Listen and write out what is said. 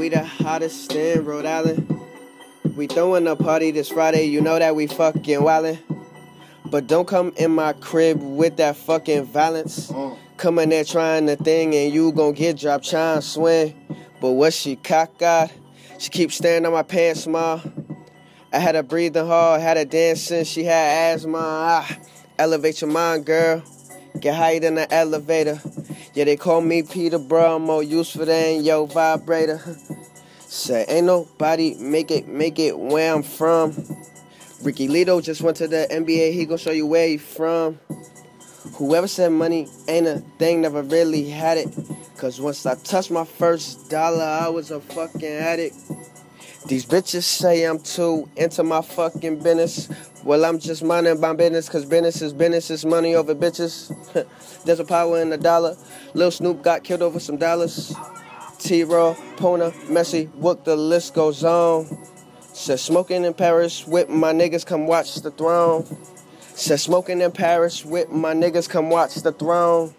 we the hottest in Rhode Island. We throwing a party this Friday, you know that we fucking wildin'. But don't come in my crib with that fucking violence. Come in there trying the thing and you gon' get dropped trying to swing. But what she cockeyed? She keeps staring at my pants small. I had her breathing hard, had her dancing, she had asthma. Elevate your mind, girl. Get higher than the elevator. Yeah, they call me Peter, bro. I'm more useful than your vibrator. Say, ain't nobody make it where I'm from. Ricky Lito just went to the NBA. He gon' show you where he from. Whoever said money ain't a thing, never really had it. Cause once I touched my first dollar, I was a fucking addict. These bitches say I'm too into my fucking business. Well, I'm just minding my business, cause business is money over bitches. There's a power in the dollar. Lil Snoop got killed over some dollars. T-Raw, Pona, Messi, what the list goes on. Said smoking in Paris with my niggas, come watch the throne. Said smoking in Paris with my niggas, come watch the throne.